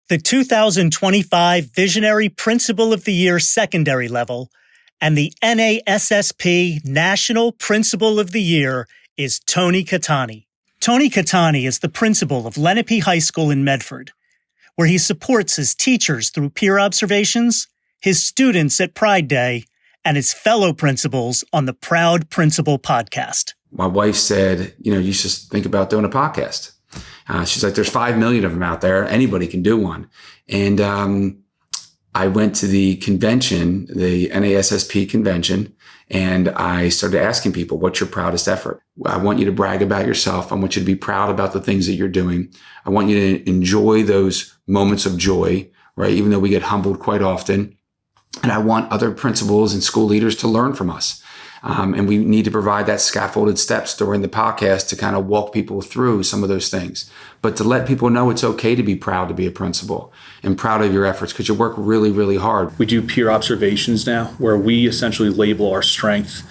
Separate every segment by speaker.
Speaker 1: The 2025 Visionary Principal of the Year Secondary Level and the NASSP National Principal of the Year is Tony Cattani. Tony Cattani is the principal of Lenape High School in Medford, where he supports his teachers through peer observations, his students at Pride Day, and his fellow principals on the Proud Principal podcast.
Speaker 2: My wife said, you should think about doing a podcast. She's like, there's 5 million of them out there. Anybody can do one. And I went to the convention, the NASSP convention, and I started asking people, what's your proudest effort? I want you to brag about yourself. I want you to be proud about the things that you're doing. I want you to enjoy those moments of joy, right? Even though we get humbled quite often. And I want other principals and school leaders to learn from us. And we need to provide that scaffolded steps during the podcast to kind of walk people through some of those things. But to let people know it's okay to be proud to be a principal and proud of your efforts because you work really, really hard.
Speaker 3: We do peer observations now where we essentially label our strength.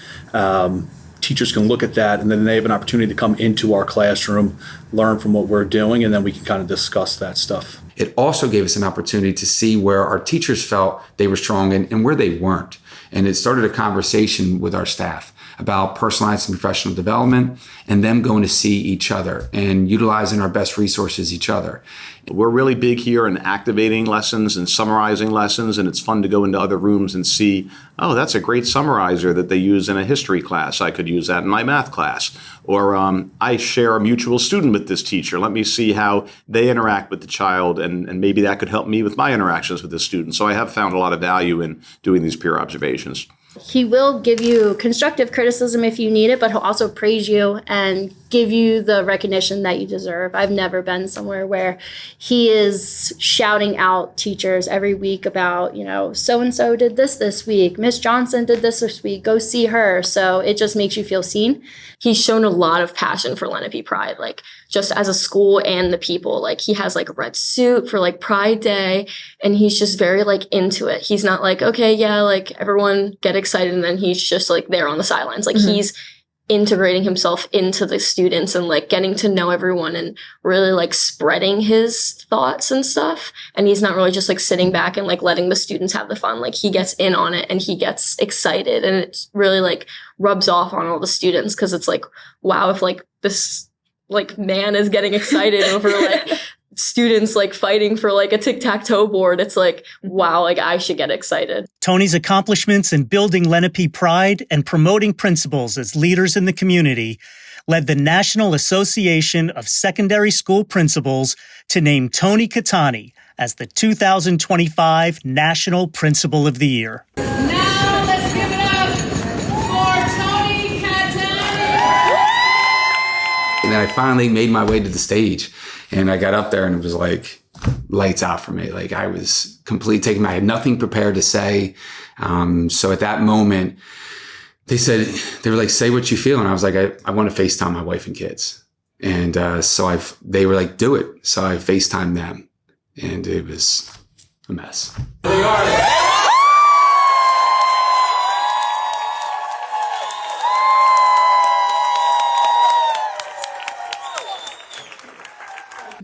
Speaker 3: Teachers can look at that and then they have an opportunity to come into our classroom, learn from what we're doing, and then we can kind of discuss that stuff.
Speaker 2: It also gave us an opportunity to see where our teachers felt they were strong and where they weren't. And it started a conversation with our staff about personalized and professional development and them going to see each other and utilizing our best resources each other.
Speaker 4: We're really big here in activating lessons and summarizing lessons, and it's fun to go into other rooms and see, oh, that's a great summarizer that they use in a history class. I could use that in my math class. Or I share a mutual student with this teacher. Let me see how they interact with the child, and maybe that could help me with my interactions with the student. So I have found a lot of value in doing these peer observations.
Speaker 5: He will give you constructive criticism if you need it, but he'll also praise you and give you the recognition that you deserve. I've never been somewhere where he is shouting out teachers every week about, so-and-so did this week. Miss Johnson did this week. Go see her. So it just makes you feel seen.
Speaker 6: He's shown a lot of passion for Lenape Pride, just as a school and the people. He has a red suit for Pride Day, and he's just very into it. He's not okay, yeah, everyone get excited, and then he's just there on the sidelines. He's integrating himself into the students and getting to know everyone and really spreading his thoughts and stuff. And he's not really just sitting back and letting the students have the fun. He gets in on it and he gets excited, and it really rubs off on all the students because it's wow, if this man is getting excited over students fighting for a tic-tac-toe board. It's wow, I should get excited.
Speaker 1: Tony's accomplishments in building Lenape Pride and promoting principals as leaders in the community led the National Association of Secondary School Principals to name Tony Cattani as the 2025 National Principal of the Year.
Speaker 7: Now let's give it up for Tony Cattani.
Speaker 2: And then I finally made my way to the stage. And I got up there and it was lights out for me. I was completely taken. I had nothing prepared to say. So at that moment, they were say what you feel. And I was I want to FaceTime my wife and kids. And they were do it. So I FaceTimed them. And it was a mess. They are.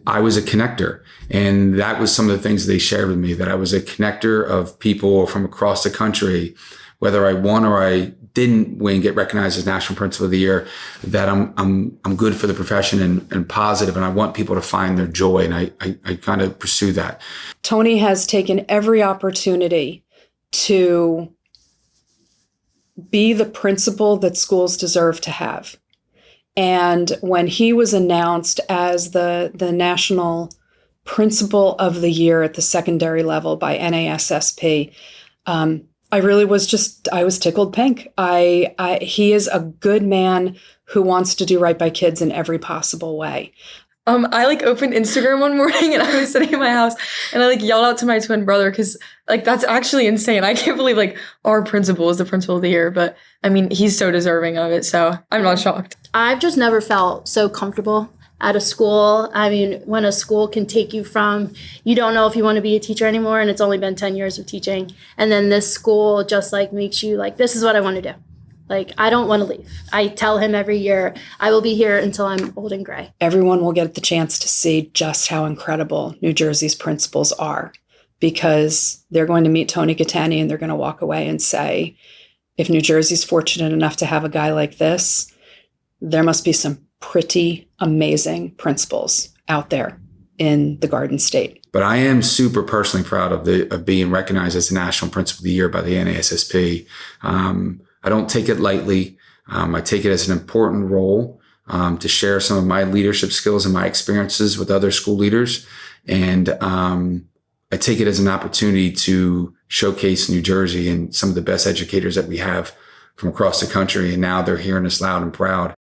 Speaker 2: I was a connector, and that was some of the things they shared with me, that I was a connector of people from across the country, whether I won or I didn't win, get recognized as National Principal of the Year, that I'm good for the profession and positive, and I want people to find their joy, and I kind of pursue that.
Speaker 8: Tony has taken every opportunity to be the principal that schools deserve to have. And when he was announced as the National Principal of the Year at the secondary level by NASSP, I really was I was tickled pink. He is a good man who wants to do right by kids in every possible way.
Speaker 6: I opened Instagram one morning and I was sitting in my house and I yelled out to my twin brother because that's actually insane. I can't believe our principal is the principal of the year, but I mean, he's so deserving of it. So I'm not shocked.
Speaker 5: I've just never felt so comfortable at a school. I mean, when a school can take you from, you don't know if you want to be a teacher anymore, and it's only been 10 years of teaching. And then this school just makes you this is what I want to do. Like, I don't want to leave. I tell him every year, I will be here until I'm old and gray.
Speaker 8: Everyone will get the chance to see just how incredible New Jersey's principals are, because they're going to meet Tony Cattani and they're going to walk away and say, if New Jersey's fortunate enough to have a guy like this, there must be some pretty amazing principals out there in the Garden State.
Speaker 2: But I am super personally proud of being recognized as the National Principal of the Year by the NASSP. I don't take it lightly. I take it as an important role to share some of my leadership skills and my experiences with other school leaders. And I take it as an opportunity to showcase New Jersey and some of the best educators that we have from across the country. And now they're hearing us loud and proud